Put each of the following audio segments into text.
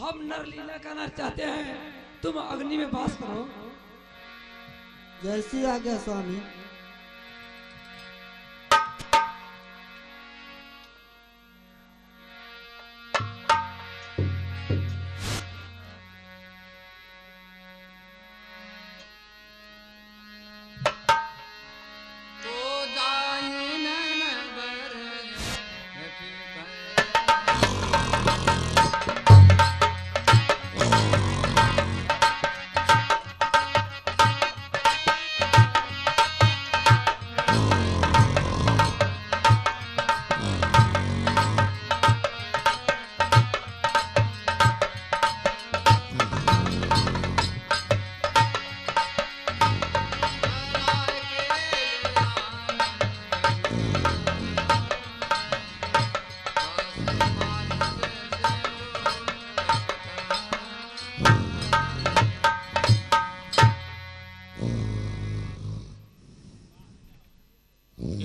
हम नरलीला करना चाहते हैं, तुम अग्नि में वास करो। जैसी आज्ञा स्वामी।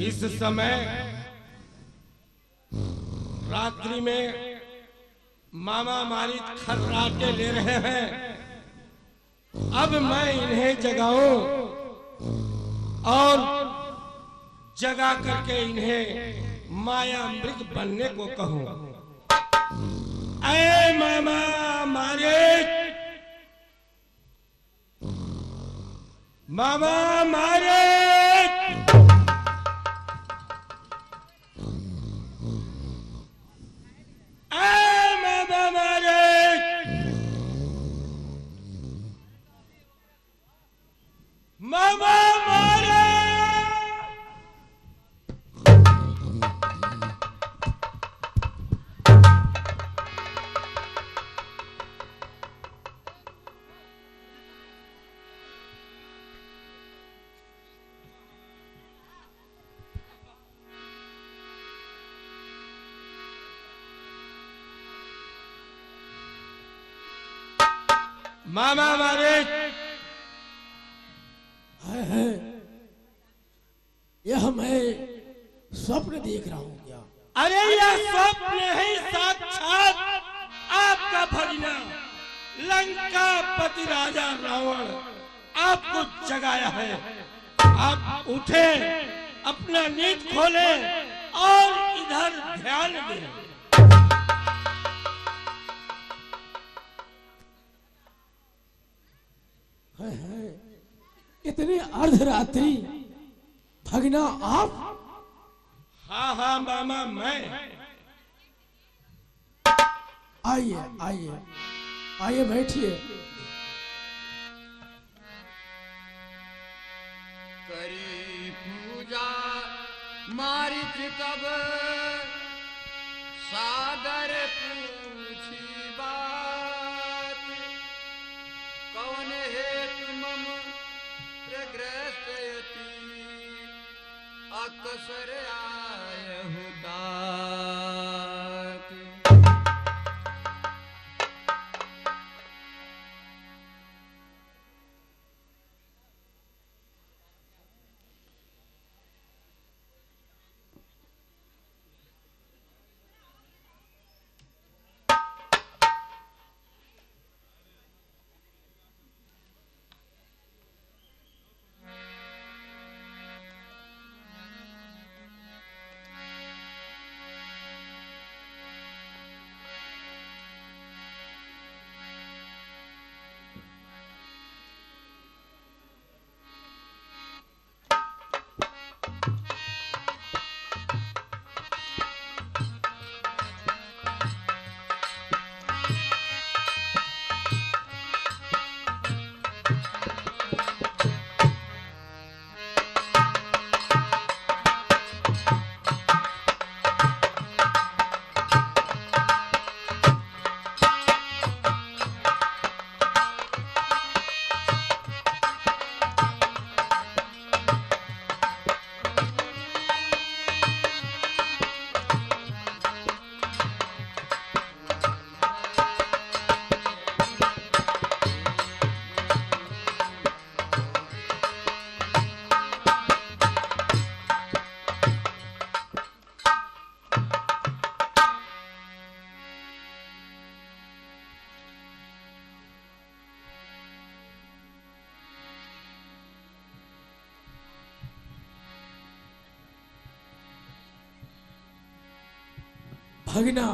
इस समय रात्रि में मामा मारी खर्राटे ले रहे हैं। अब मैं इन्हें जगाऊं और जगा करके इन्हें माया मृग बनने को कहूं। ऐ मामा मारे, मामा मारे, मामा मारे। मामा मारे। है यह मैं स्वप्न देख रहा हूँ क्या? अरे यह स्वप्न नहीं, साक्षात आपका भगना लंका पति राजा रावण आपको जगाया है। आप उठे, अपना नींद खोले और इधर ध्यान दें। है इतनी अर्धरात्रि भगना आप? हाँ हाँ मामा मैं। आइए आइए आइए बैठिए। करी पूजा मारिच तब सादर पूछी बात, कौन हेतु मम प्रग्रहयति अकसर आयहु तात। भगना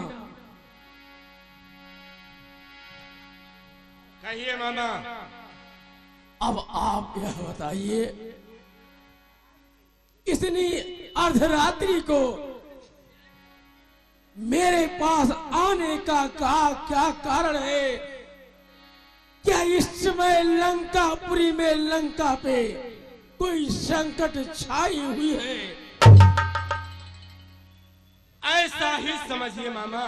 कहिए मामा। अब आप यह बताइए, इतनी अर्धरात्रि को मेरे पास आने का क्या कारण है? क्या इस समय लंकापुरी में लंका पे कोई संकट छाई हुई है? ऐसा ही समझिए मामा।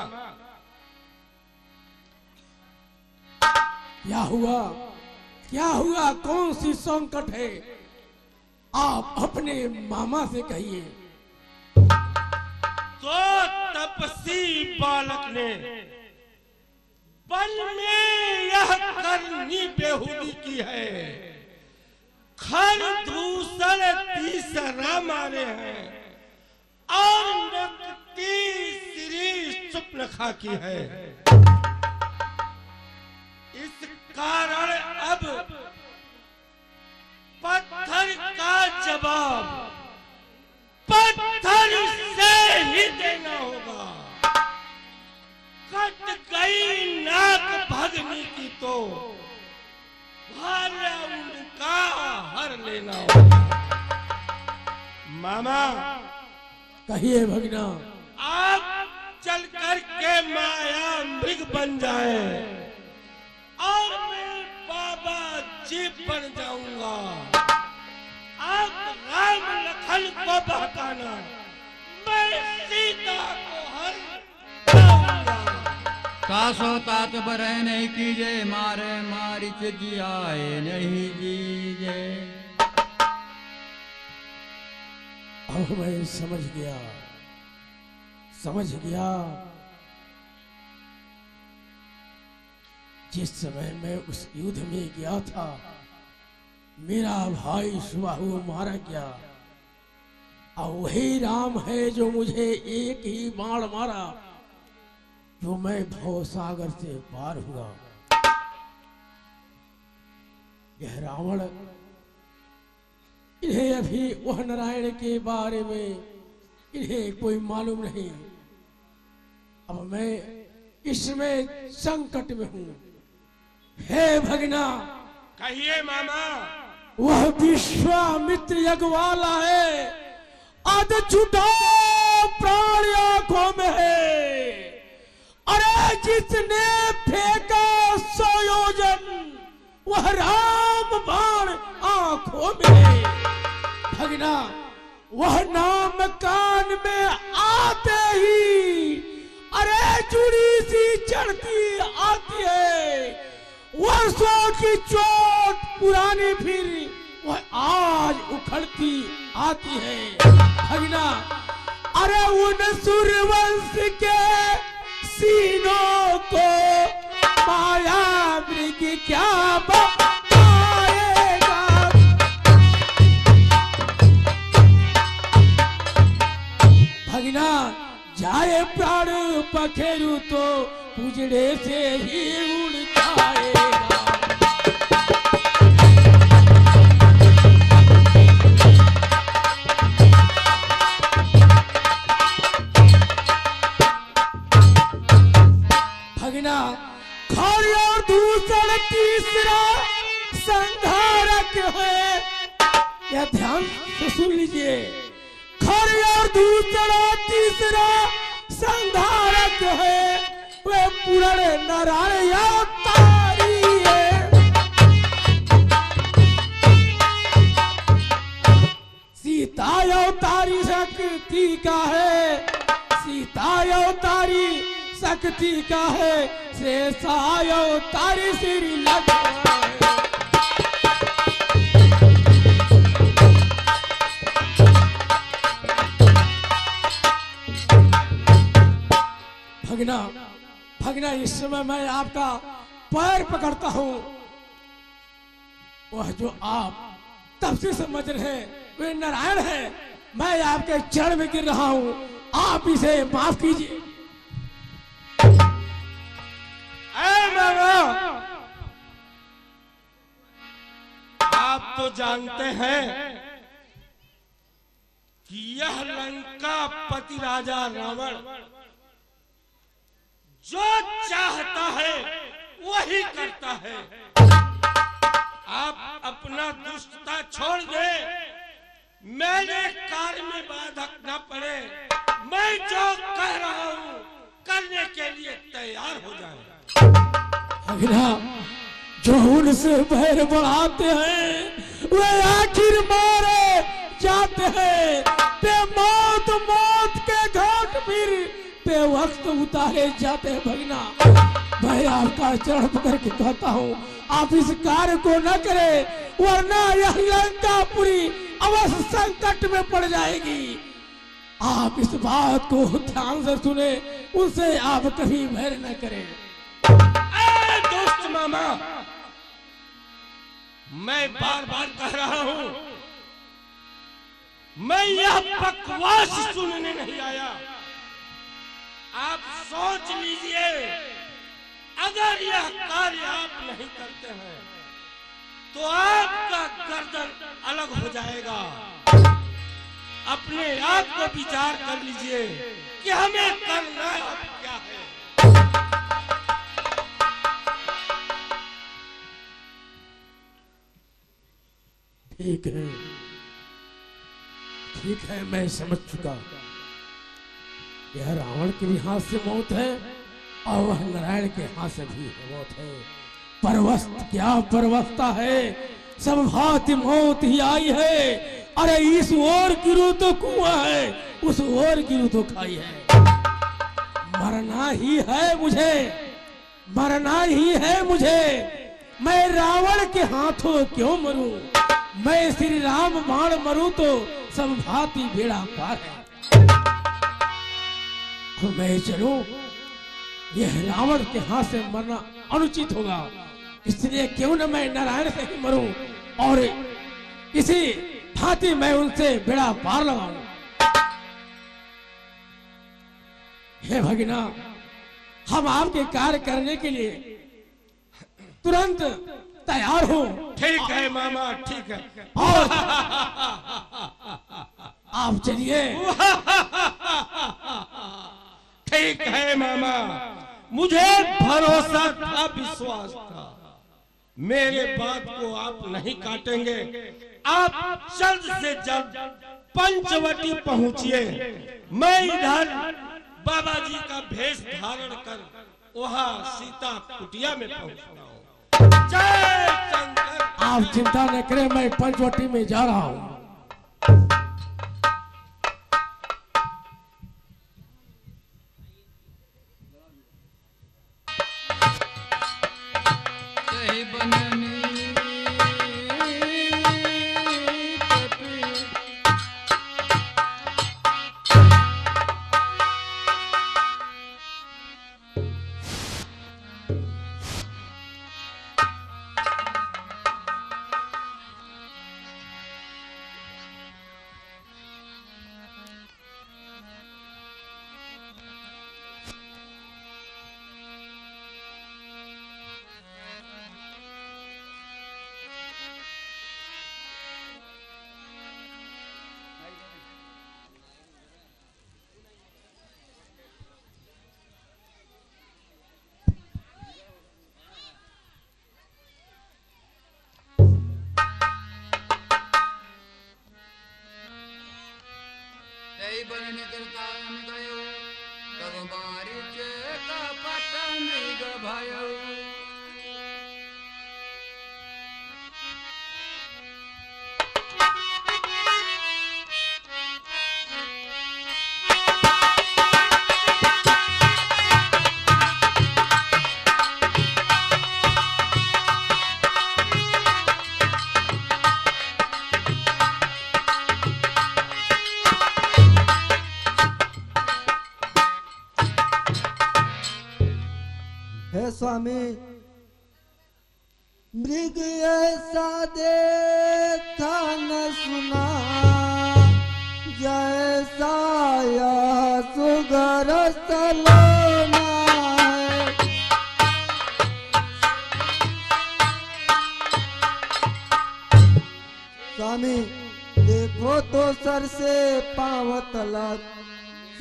क्या हुआ? क्या हुआ? कौन सी संकट है? आप अपने मामा से कहिए। तो तपसी बालक ने वन में यह करनी बेहूदी की है, खर दूसर तीसरा मारे हैं और नकती श्री सुप्नखा की है। इस कारण अब पत्थर का जवाब पत्थर से ही देना होगा। कट गई नाक भगनी की तो भाला उनका हर लेना होगा। मामा कहिए भगना। आप चल कर के माया मृग बन जाए और मैं बाबा जी बन जाऊंगा। आप राम लखन को बहकाना, मैं सीता को हर लाऊंगा। कासो तात बरह नहीं कीजे, मारे मारिच जियाए नहीं जीजे। अब मैं समझ गया, समझ गया। जिस समय मैं उस युद्ध में गया था, मेरा भाई सुबाहु मारा गया, और वही राम है जो मुझे एक ही बाण मारा, जो मैं भवसागर से पार हुआ। यह रावण, इन्हें अभी वह नारायण के बारे में इन्हें कोई मालूम नहीं। अब मैं इसमें संकट में हूं। हे भगना, कहिए मामा। वह विश्वामित्र यज्ञ वाला है, अध छुटा प्राण आंखों में है। अरे जिसने फेंका 100 योजन, वह राम बाण आंखों में है। भगना, वह नाम कान में आते ही अरे जुड़ी सी चढ़ती आती है। वर्षों की चोट पुरानी फिर वह आज उखड़ती आती है। भगना, अरे उन सूर्यवंश के सीनों को माया मृग क्या बताएगा? भगना, जाए प्राण पखेरु तो उजड़े से ही उड़ जाएगा। भगना, खर और दूसरा तीसरा संहारक है। यह ध्यान से सुन लीजिए। खर और दूसरा तीसरा संहारक है, वे पूर्ण नारायण अवतारी है। सीता अवतारी शक्ति का है, सीता अवतारी शक्ति का है, शेषा अवतारी श्री लक्ष्मण। भगना, भगना, इस समय मैं आपका पैर पकड़ता हूं। वह जो आप तब से समझ रहे हैं वे नारायण है। मैं आपके चरण में गिर रहा हूं, आप इसे माफ कीजिए। आप तो जानते हैं कि यह लंका पति राजा रावण चाहता है वही करता है। आप अपना दुष्टता छोड़ दे, मेरे कार्य में बाधक न पड़े। मैं जो कह रहा हूँ करने के लिए तैयार हो जाए। अगला जो उनसे बैर बढ़ाते हैं वे आखिर मारे जाते हैं। पे मौत मौत के घाट फिर पे वक्त उतारे जाते हैं। भगना मैं आपका चरण पकड़ के कहता हूँ आप इस कार्य को न करें वरना यह लंकापुरी अवश्य संकट में पड़ जाएगी। आप इस बात को ध्यान से सुने, उनसे आप कभी बैर न करें। दोस्त मामा, मैं बार बार कह रहा हूं, मैं यह बकवास सुनने नहीं आया। आप सोच लीजिए, अगर यह कार्य आप नहीं करते हैं तो आपका गर्दन अलग हो जाएगा। अपने आप को विचार कर लीजिए कि हमें करना अब क्या है। ठीक है, ठीक है, मैं समझ चुका। यह रावण के भी हाथ से मौत है और वह नारायण के हाथ से भी मौत है। परवस्त क्या परवस्ता है, सब भांति मौत ही आई है। अरे इस ओर गिरू तो कुआं है, उस ओर गिरू तो खाई है। मरना ही है मुझे, मरना ही है मुझे। मैं रावण के हाथों क्यों मरूं? मैं श्री राम बाण मरूं तो सब भांति बेड़ा पार है। अब मैं चलूं, यह रावण के हाथ से मरना अनुचित होगा, इसलिए क्यों न मैं नारायण से ही मरूं और इसी भांति मैं उनसे बेड़ा पार लगाऊं। हे भगिना, हम आपके कार्य करने के लिए तुरंत तैयार हो। ठीक है मामा, ठीक है। और आप चलिए। ठीक है मामा, मुझे भरोसा था, विश्वास था। मेरे बात को आप नहीं काटेंगे। आप जल्द से जल्द पंचवटी पहुंचिए। मैं इधर बाबा जी का भेष धारण कर वहां सीता कुटिया में पहुंचता हूँ। जय शंकर। आप चिंता न करें, मैं पंचवटी में जा रहा हूँ। बन करता गयो तब मारिच कपट मृग भयो। स्वामी, मृग ऐसा देखा न सुना, जैसा यह सुगर सलोना है। स्वामी देखो तो सर से पांव तलक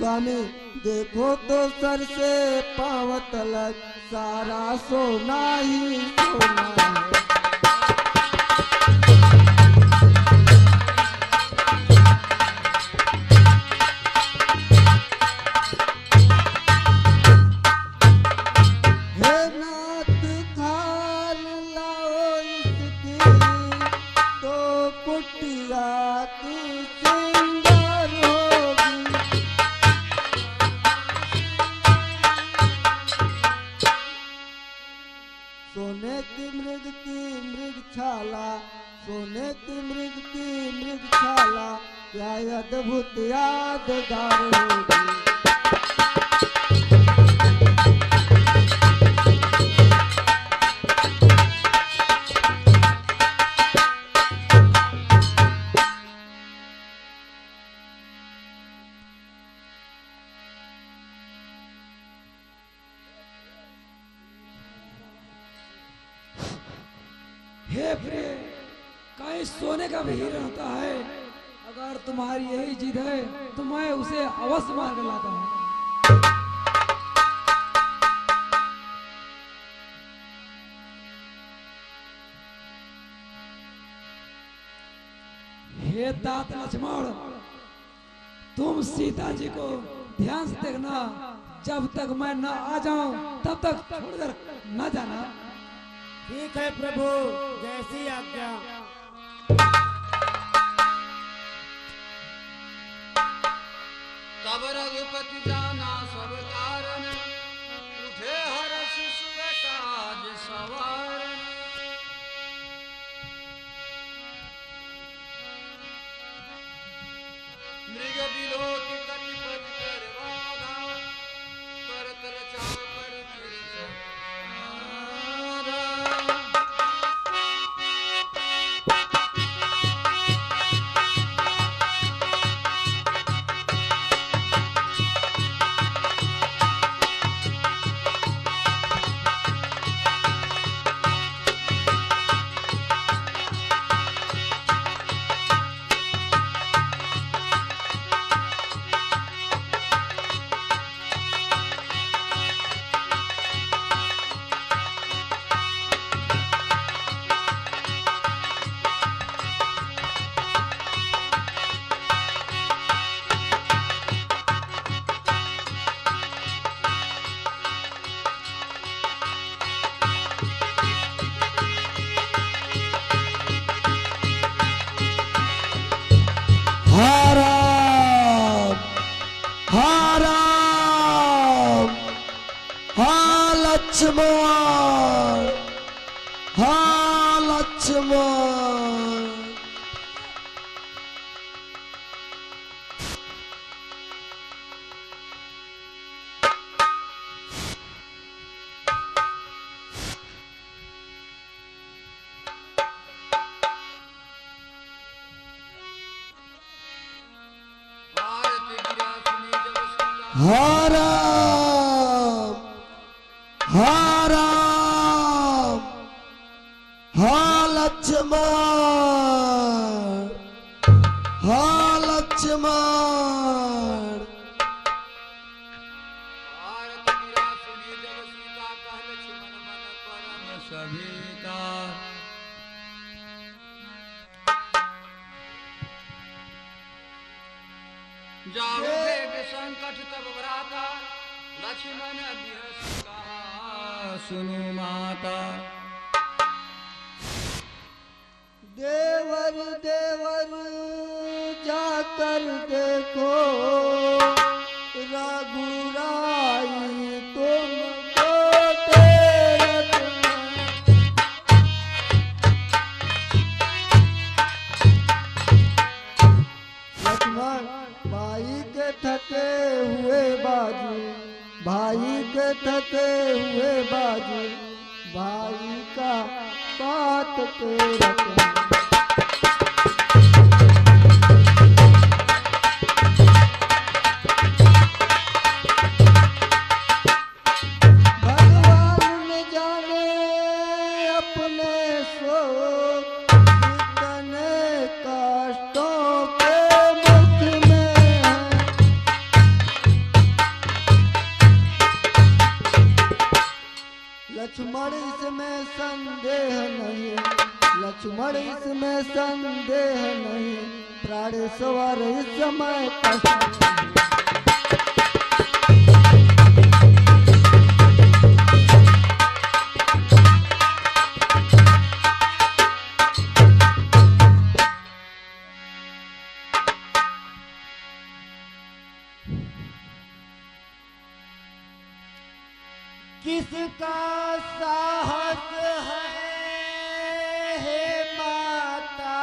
स्वामी देखो तो सर से पांव तलक सारा सोना ही सोना है। हे नाथ खान लाओ इसकी तो कुटिया की सुंदर होगी। सोने की मृग छाला, सोने की मृग छाला क्या अद्भुत यादगार होगी। हे प्रिय, कहीं सोने का भी हीरा होता है। अगर तुम्हारी यही जिद है तो मैं उसे अवश्य मार कर लाता हूँ। हे तात लक्ष्मण, तुम सीता जी को ध्यान से देखना। जब तक मैं न आ जाऊं तब तक छोड़कर न जाना। ठीक है प्रभु, जैसी आज्ञा। तब रघुपति जाना सब कारण, उठे हर्ष सुख काज सवार। मृग बिलोक कटिपति कर बाधा, करतल चाकर तिरछा। लक्ष्मण, हाँ लक्ष्मण। हाँ राम, हाँ राम, हाँ लक्ष्मण, हाँ लक्ष्मण। जाओ देव संकट तब व्राता, लक्ष्मण बिहस कहा सुनु माता। देवर देवर जाकर देखो, रघुराई तुमको तेरत लक्ष्मण। भाई के थके हुए बाजू, भाई के थके हुए बाजू, भाई का बात के रखना। भगवान न जाने अपने सो कितने कष्टों के मुख में है। लक्ष्मण इसमें संदेह नहीं, लक्ष्मण इसमें संदेह नहीं, प्राणेश्वर इस समय कष्ट नहीं। किसका साहस है हे माता,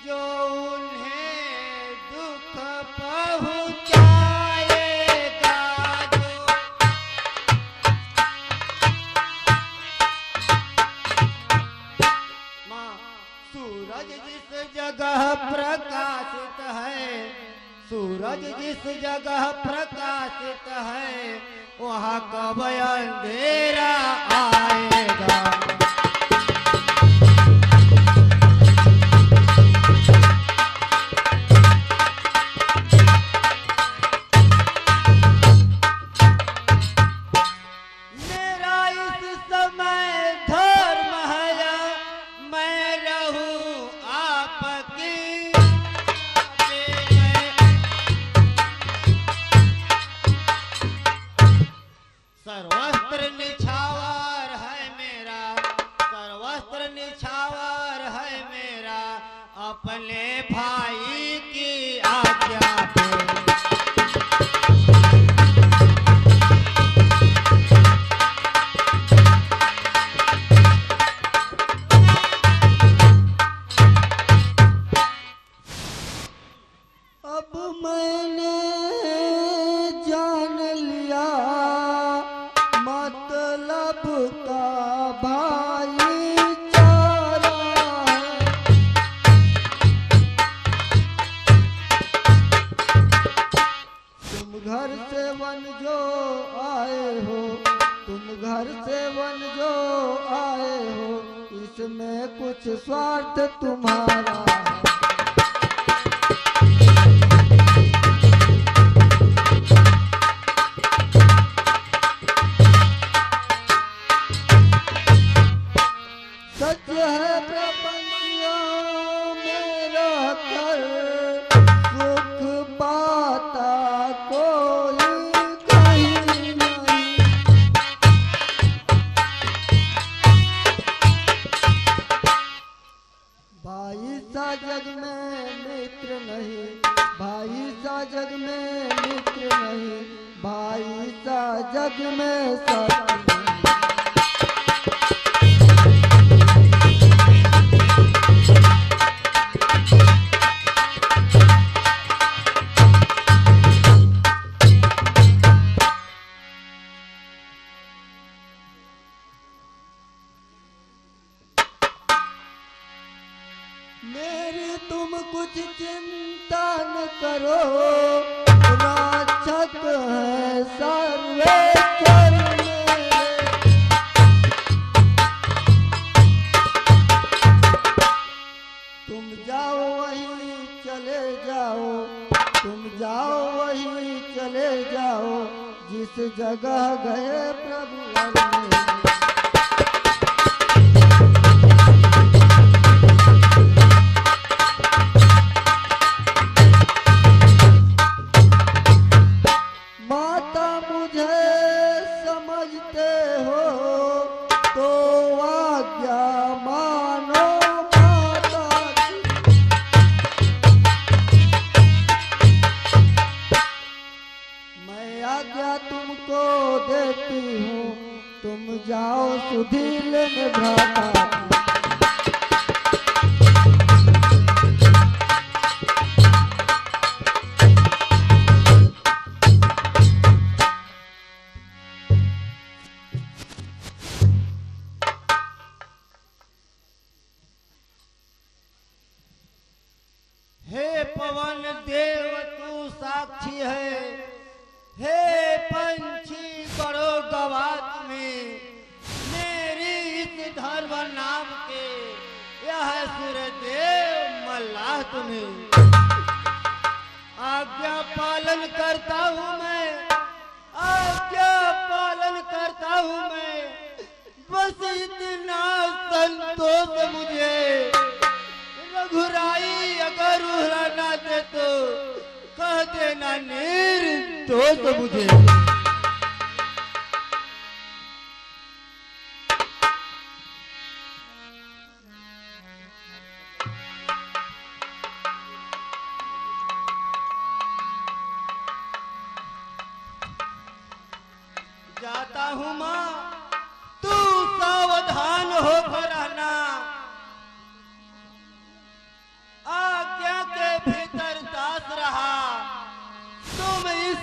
जो उन्हें दुख पहुंचाएगा। माँ, सूरज जिस जगह प्रकाशित है, सूरज जिस जगह प्रकाशित है, वहाँ कब अंधेरा आएगा। मेरा इस समय धर्म है, मैं रहूं आपकी सर्वस्त्र निछावर है मेरा, सर्वस्त्र निछावर है मेरा, अपने भाई की आज्ञा पे। अब मैंने जान लिया मतलब का भाईचारा है। तुम घर से वन जो आए हो, तुम घर से वन जो आए हो, इसमें कुछ स्वार्थ तुम्हारा है। सच है प्रपंचों में रहकर सुख पाता कोई कहीं नहीं। भाई सा जग में मित्र नहीं, भाई सा जग में मित्र नहीं, भाई सा जग में सत्य नहीं। मेरी तुम कुछ चिंता न करो, रक्षक है सर्वेश्वर मेरे। तुम जाओ वहीं चले जाओ, तुम जाओ वहीं चले जाओ, जिस जगह गए प्रभु वर मेरे। माता मुझे समझते हो तो आज्ञा मानो माता की। मैं आज्ञा तुमको देती हूँ, तुम जाओ सुधी लेने भ्राता की। हे पवन देव तू साक्षी है, हे पंछी बड़ो गवात में, मेरी इस धर्म नाम के यह सूर्यदेव मल्लाह तुम्हें। आज्ञा पालन करता हूँ मैं, आज्ञा निर्दोष मुझे। जाता हूँ माँ, तू सावधान होकर रहना। आज्ञा के भीतर दास रहा। तुम इस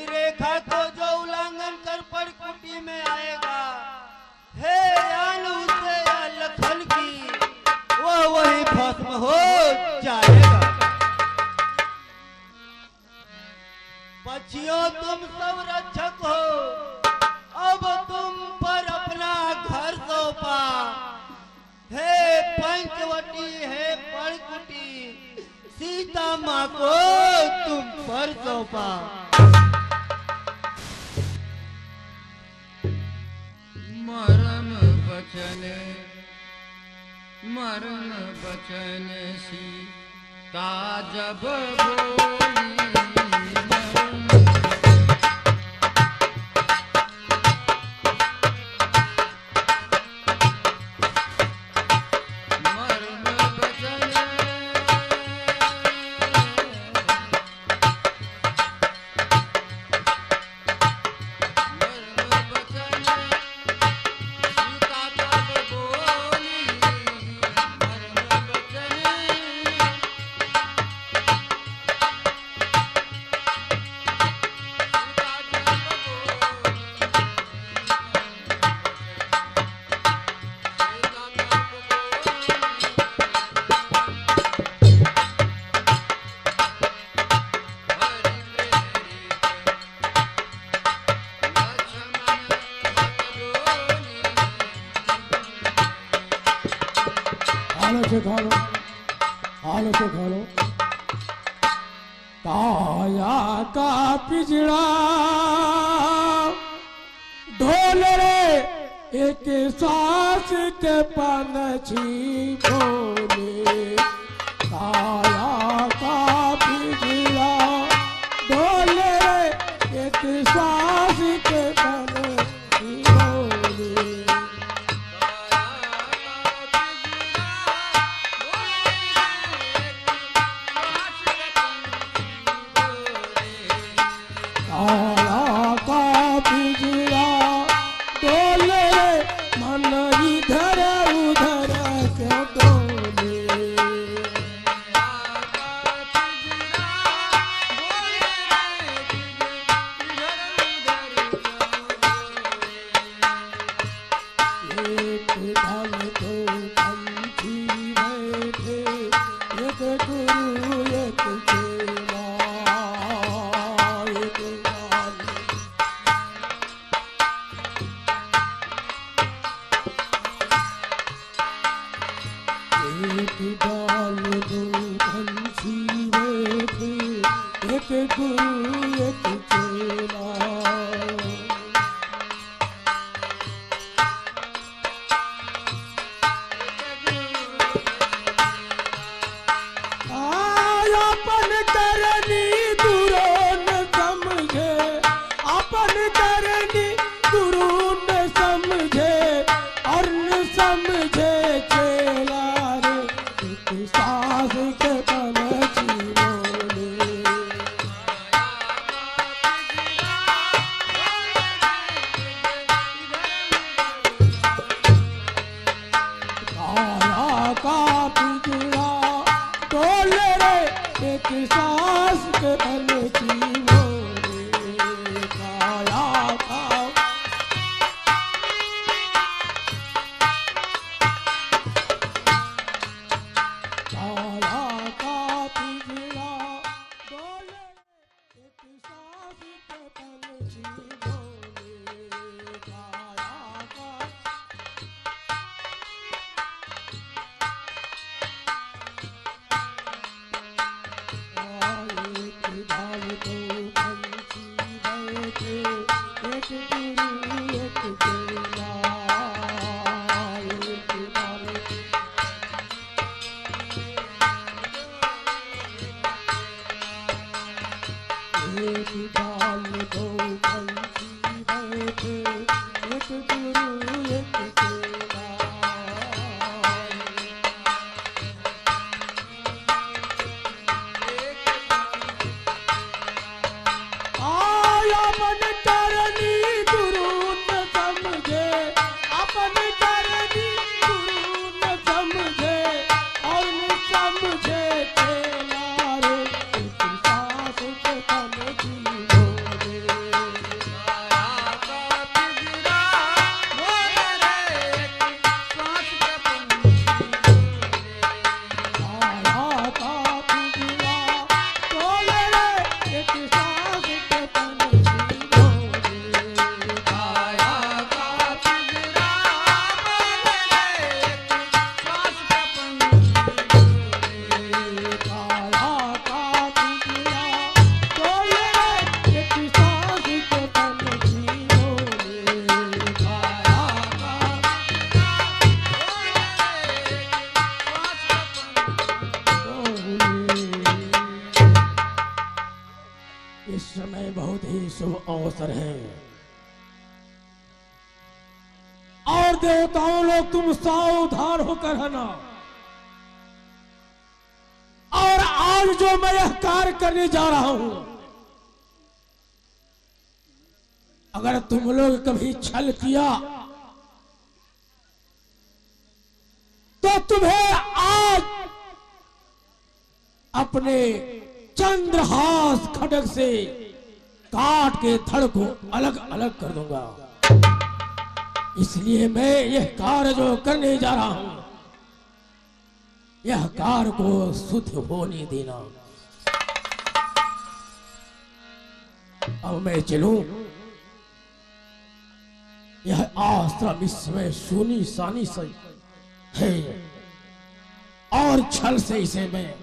रेखा को जो उल्लंघन कर परकुटी में आएगा, हे यान उसे या लखन की, वह वही भस्म हो जाएगा। बच्चियों, तुम सब रक्षक हो, अब तुम पर अपना घर सौंपा। हे पंचवटी, हे परकुटी, सीता माँ को तुम पर सौंपा। मर्म बचन सीता जब बोली, हालो से खा लो। काया का पिजड़ा ढोल रे, एक सांस के पनछी बोले। काया का पिजड़ा ढोल रे, एक सांस के पनछी बोले। काया का पिजड़ा डोले रे, मन इधर उधर के डोले। एक ढल दो पंछी बैठे, एक गुरु एक चेला। एक डाल दो पंछी बैठे, एक गुरु एक चेला। अपन करनी गुरु न समझे, अपन करनी गुरु न समझे, और न समझे चेला रे, एक सांस के पनछी बोले। काया का पिजड़ा डोले रे, एक सांस के पनछी बोले। काया का काया का पिजड़ा डोले, एक सांस के पनछी बोले। काया का एक ढाल दो एक डाल दो पंछी बैठे, एक गुरु एक चेला। आया मन करनी गुरु न समझे, अपन करनी गुरु न समझे, और न समझे चेला रे, एक सांस के तन जीवो रे। आया का पिंजरा बोल रे, एक सांस का पंछी आया का पिंजरा बोल रे, एक सांस के तन जीवो रे। आया का पिंजरा बोल रे, एक सांस का पंछी काया का पिंजरा बोल रे, एक सांस के तन जीवो रे। काया का इस समय बहुत ही शुभ अवसर है, और देवताओं लोग तुम सावधान होकर रहना। और आज जो मैं यह कार्य करने जा रहा हूं, अगर तुम लोग कभी छल किया तो तुम्हें आज अपने चंद्रहास खड्ग से काट के धड़ को अलग अलग कर दूंगा। इसलिए मैं यह कार्य जो करने जा रहा हूं, यह कार्य को शुद्ध होने देना। अब मैं चलूं, यह आश्रम इस समय सोनी सानी से है, और छल से इसे मैं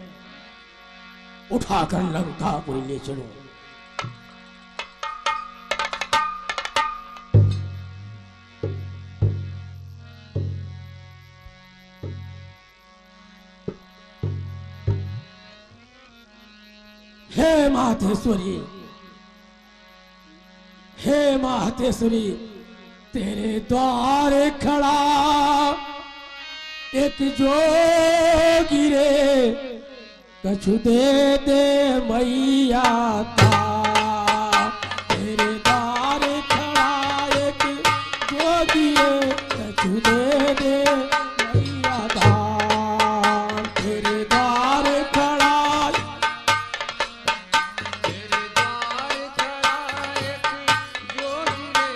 उठाकर लंकापुरी ले चलूं। हे मातेश्वरी, हे मातेश्वरी, तेरे द्वार खड़ा एक जोगी रे, कछु दे दे मैया का। तेरे द्वार खड़ा एक जोगी रे, कछु दे दे मैया का। तेरे द्वार खड़ा तेरे द्वार खड़ा एक जोगी रे,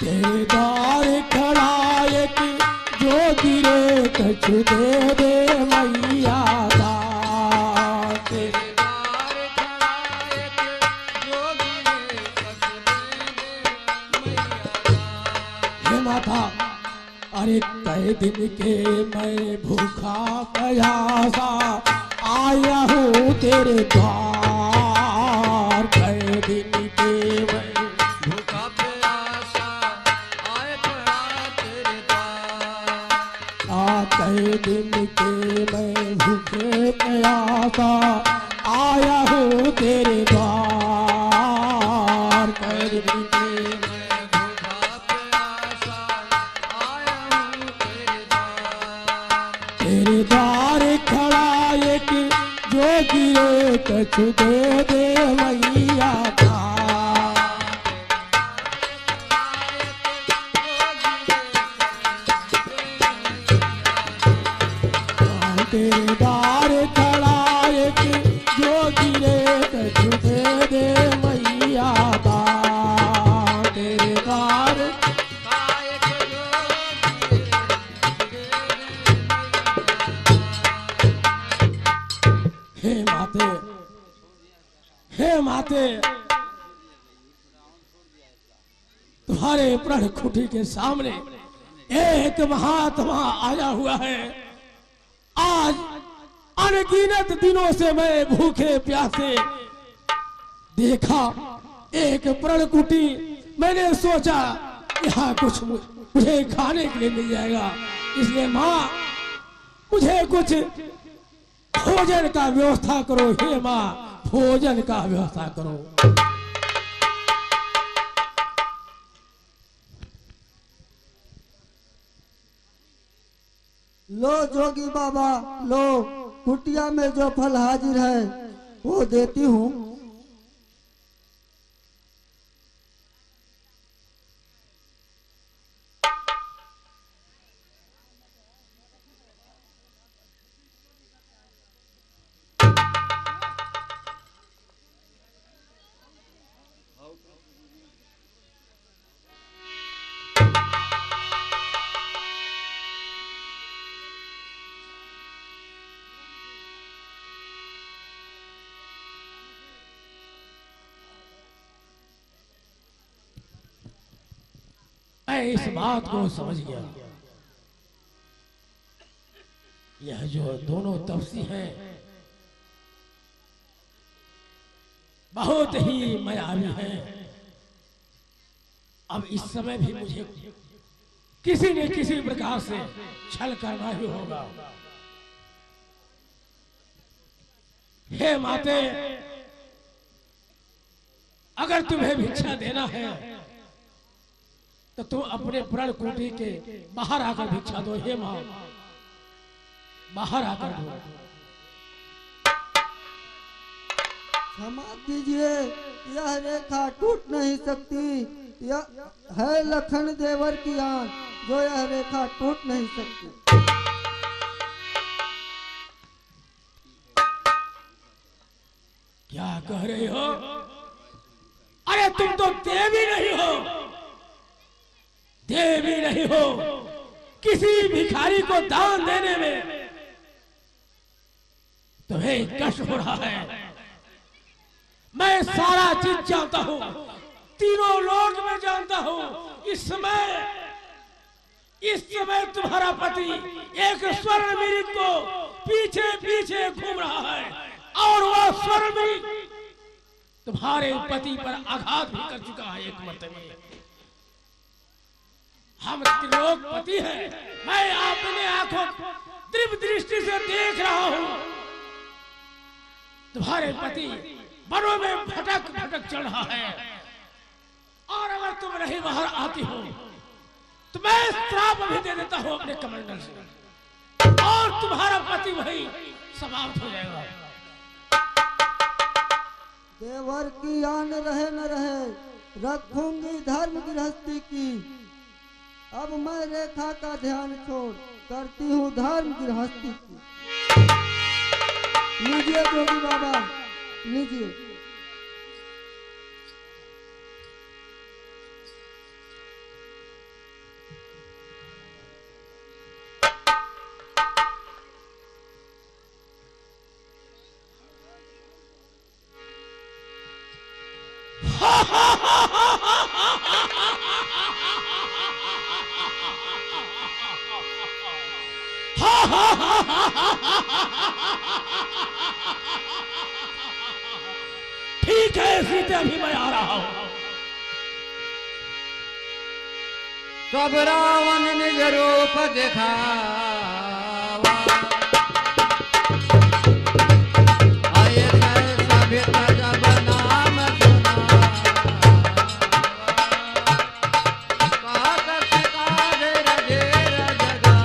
तेरे द्वार खड़ा एक जोगी रे, कछु दे दे मैया का। तेरे द्वार खड़ा एक जोगी रे, कछु दे दे मैया का। हे माता, अरे कई दिन के मैं भूखा प्यासा आया हूँ तेरे द्वार। कई दिन के मैं भूखा प्यासा आए खड़ा तेरे द्वार। कई दिन के मैं भूखे प्यासा आया हूँ तेरे द्वार। कई दिन के मैं भूखा प्यासा आया हूँ तेरे द्वार। तेरे द्वार खड़ा एक जोगी रे, कछु दे दे मैया का। तेरे द्वार खड़ा एक जोगी रे, कछु दे दे मैया का। तेरे द्वार हे माते, हे माते, तुम्हारे प्रण खुटी के सामने एक महात्मा आया हुआ है। आज अनगिनत दिनों से मैं भूखे प्यासे देखा एक प्रण कुटी, मैंने सोचा यहाँ कुछ मुझे खाने के लिए मिल जाएगा, इसलिए माँ मुझे कुछ भोजन का व्यवस्था करो हे माँ, भोजन का व्यवस्था करो। लो जोगी बाबा, लो कुटिया में जो फल हाजिर है वो देती हूँ। मैं इस बात को समझ गया, यह जो दोनों तपसी हैं बहुत ही मायावी हैं। अब इस समय भी मुझे किसी न किसी प्रकार से छल करना ही होगा। हे माते, अगर तुम्हें भिक्षा देना है तो तुम अपने प्रण कुटी के बाहर आकर भिक्षा दो। हे मां, बाहर आकर दो। क्षमा कीजिए, यह रेखा टूट नहीं सकती। यह है लखन देवर की आन, जो यह रेखा टूट नहीं सकती। क्या कह रहे हो? अरे तुम तो देवी नहीं हो, देवी नहीं हो। किसी भिखारी को दान देने में तुम्हें कष्ट हो रहा है। मैं सारा चीज जानता हूं, तीनों लोग में जानता हूं। इस समय तुम्हारा पति एक स्वर्ण मिरिक को पीछे पीछे घूम रहा है, और वह स्वर्ण मिरिक तुम्हारे पति पर आघात भी कर चुका है एक मरतबे। हम त्रिलोकपति हैं, मैं अपने आंखों दिव्य दृष्टि से देख रहा हूं। तुम्हारे पति वनों में भटक भटक चल रहा है, और अगर तुम नहीं बाहर आती हो तो मैं श्राप भी दे देता हूं अपने कमंडल से, और तुम्हारा पति वही समाप्त हो जाएगा। देवर की आन रहे न रहे, रखूंगी धर्म गृहस्थी की। अब मैं रेखा का ध्यान छोड़ करती हूँ धर्म गृहस्थी की। लीजिए जोगी बाबा, लीजिए। ठीक है सीते, अभी मैं आ रहा हूं। तब रावण निज रूप दिखावा, आए सभी जब नाम सुना, कहत सिकाधेर ढेर जगा,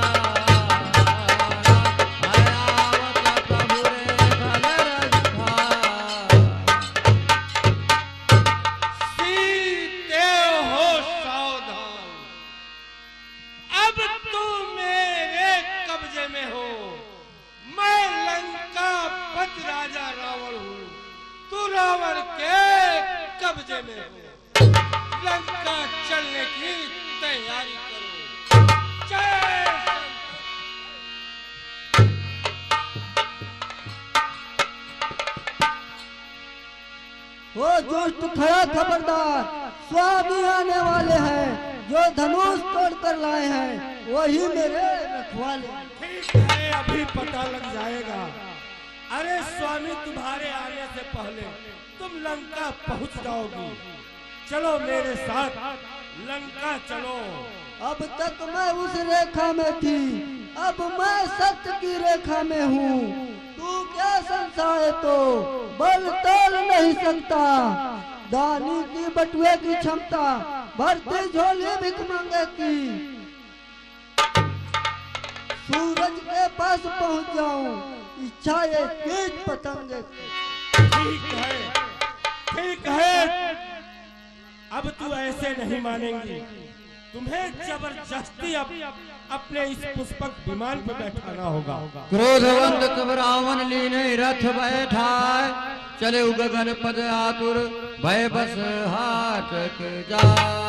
आवत प्रभु रे फल रखा। सीते हो सावधान, अब तुम मेरे कब्जे में हो। मैं लंका पति राजा रावण हूँ, तू रावण के कब्जे में हो। लंका चलने की तैयारी करो। जय वो दुष्ट खड़ा खबरदार, स्वामी आने वाले हैं। जो धनुष तोड़ कर लाए हैं वही मेरे रखवाले। ठीक है, अभी पता लग जाएगा। अरे स्वामी, तुम्हारे आने से पहले तुम लंका पहुंच जाओगी। चलो मेरे साथ लंका चलो। अब तक मैं उस रेखा में थी, अब मैं सत्य की रेखा में हूँ। तू तू क्या संसार तो बल तोल नहीं सकता। दानी की बटुए की क्षमता भरती झोली भिख मांगे की। सूरज के पास पहुंच जाऊं इच्छा ये कीट पतंगे की। ठीक है, अब तू ऐसे नहीं मानेंगी। तुम्हें जबरदस्ती अब अपने इस पुष्पक विमान पे बैठाना होगा। क्रोधवंत तब रावण लीने रथ बैठाए, चले गगन पद आतुर भय बस हाटक जाए।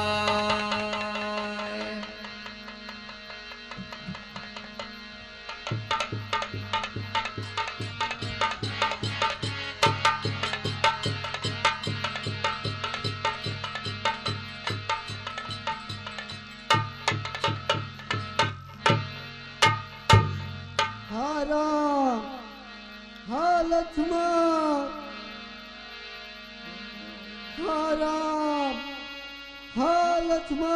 हा राम हा लक्ष्मण हा राम हा लक्ष्मण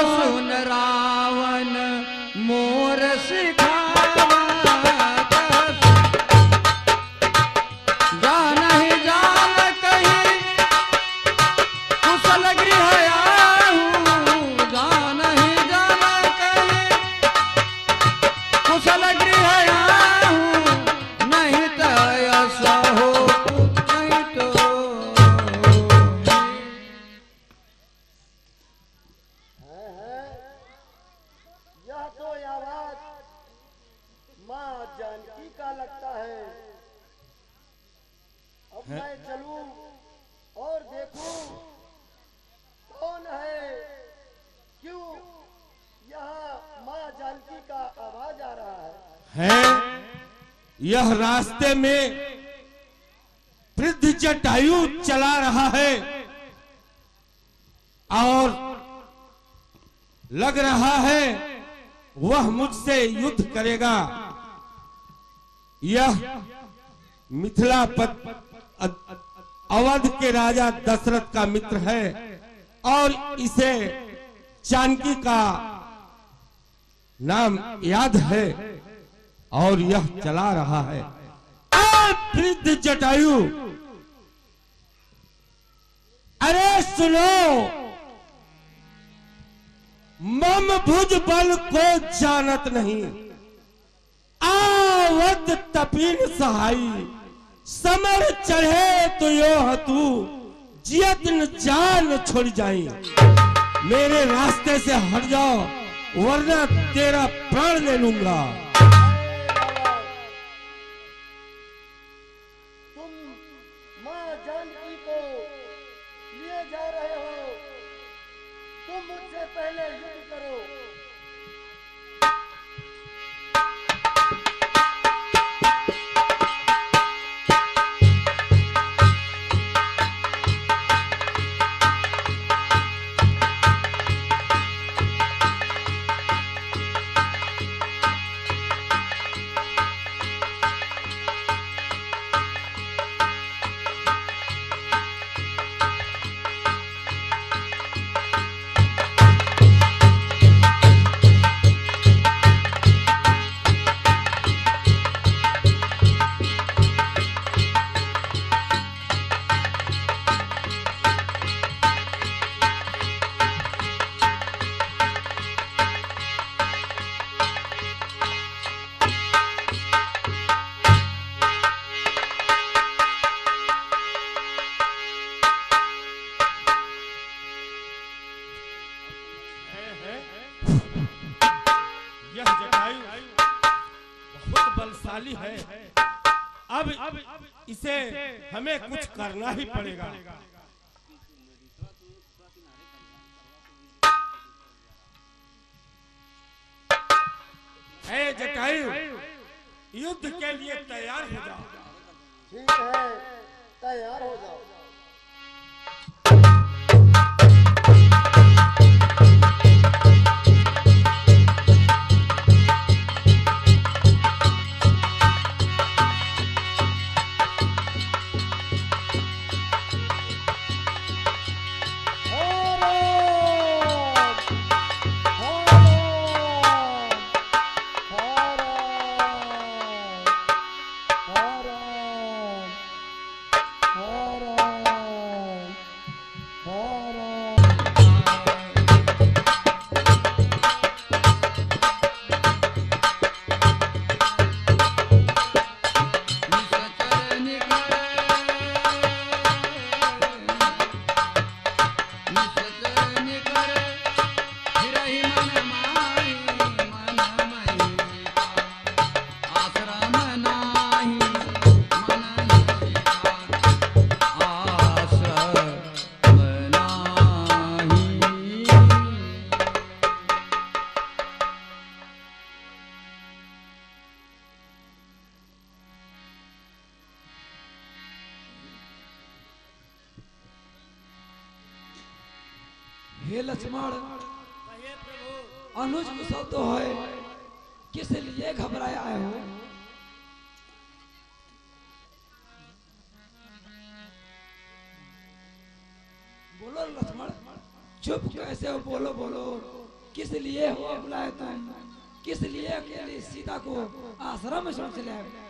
सुन रावण मोर सिखावा, जान ही जान कहीं कुशल गृह आहूँ, जान ही जान कहीं कुशल गृह आहूँ, नहीं तो ऐसा हो नहीं तो यह तो आवाज माँ जानकी का लगता है। अब मैं चलूं और देखूं कौन है, क्यों यहाँ माँ जानकी का आवाज आ रहा है। यह रास्ते में वृद्ध जटायु चला रहा है और लग रहा है वह मुझसे युद्ध करेगा। यह मिथिलापत अवध के राजा दशरथ का मित्र है और इसे जानकी का नाम याद है और यह चला रहा है। वृद्ध जटायु, अरे सुनो, मम भुज बल को जानत नहीं, आवत तपीन सहाई, समर चढ़े तो यो हतु जियत न जान छोड़ जाई। मेरे रास्ते से हट जाओ वरना तेरा प्राण ले लूंगा। तुम मां जानकी को लिए जा रहे हो, तुम मुझसे पहले युद्ध करो। यह जटायु बहुत बलशाली है। अब इसे हमें कुछ करना ही पड़ेगा। हे जटायु, युद्ध के लिए तैयार हो जाओ। ठीक है, तैयार हो जाओ। हे लक्ष्मण, अनुज कुशल तो है, किस लिए घबराए आए हो? बोलो लक्ष्मण, चुप कैसे हो? बोलो बोलो, किस लिए हो बुलाए तुम? किस लिए अकेली सीता को आश्रम में छोड़ चले आए?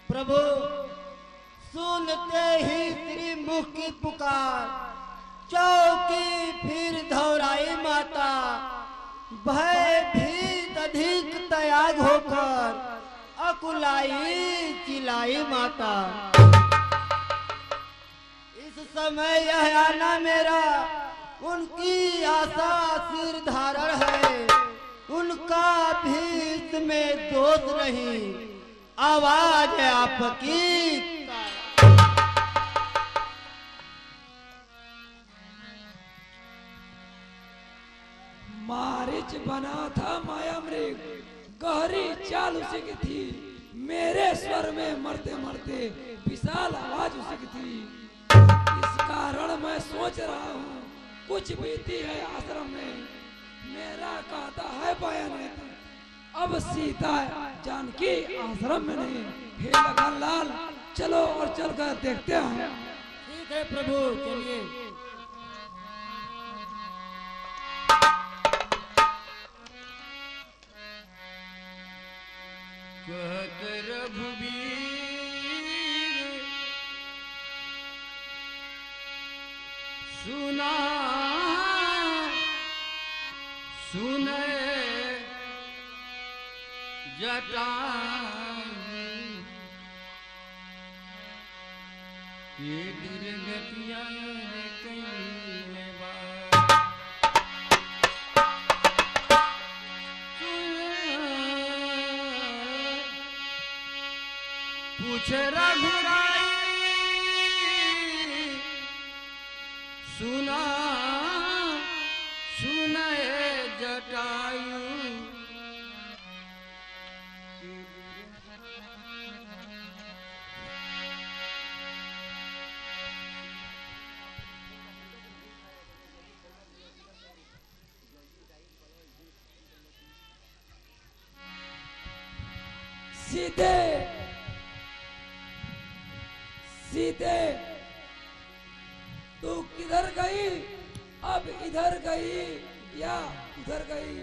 प्रभु, सुनते ही त्रिमुख की पुकार, चौकी फिर धौराई माता, भयभीत अधिक त्याग होकर अकुलाई चिलाई माता। इस समय यह आना मेरा उनकी आशा सिर धारण है, उनका भी इसमें दोष नहीं। आवाज है आपकी। मारिच बना था माया मृग, गहरी चाल उसी की थी, मेरे स्वर में मरते मरते विशाल आवाज उसी की थी। इस कारण मैं सोच रहा हूँ कुछ बीती है आश्रम में, मेरा कहता है बयान, अब सीता जानकी आश्रम में नहीं। हे लगन लाल, चलो और चलकर देखते हैं। ठीक है प्रभु, चलिए। कहत रघुबीर सुने जटा ये दुर्गतिया कईले बा पूछ रघुराई सुना सुनए जटायु सीधे सीधे तू किधर गई? अब इधर गई या उधर गई?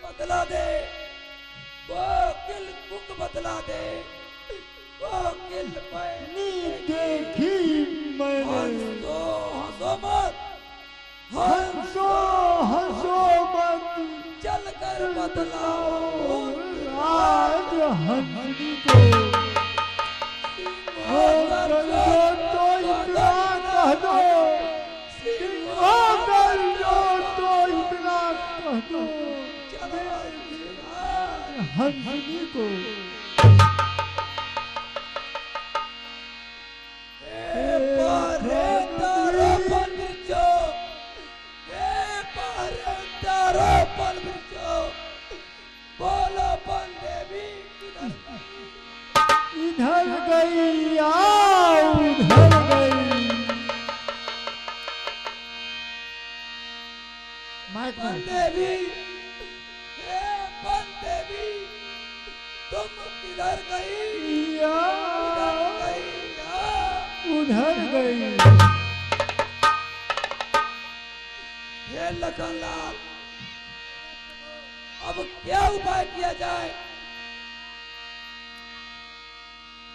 बदला दे, वो किल कुक बदला दे, वो किल पैनी देखी मैंने हंसो हंसो मत, हंसो हंसो मत, चल कर बदलाओ आज हंसनी को हो कर दो तो इतना कह दो, हो कर दो तो इतना कह दो, हंसनी को बोलो बन देवी इधर गई आओ उधर गई। माइक बन देवी, हे बन देवी, तुम किधर गई? उधर गई। हे लखनलाल, अब क्या उपाय किया जाए?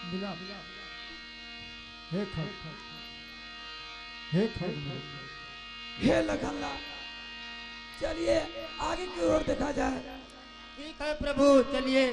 मिला हे खर हे खर हे लखनलाल, चलिए आगे की ओर देखा जाए। ठीक है प्रभु, चलिए।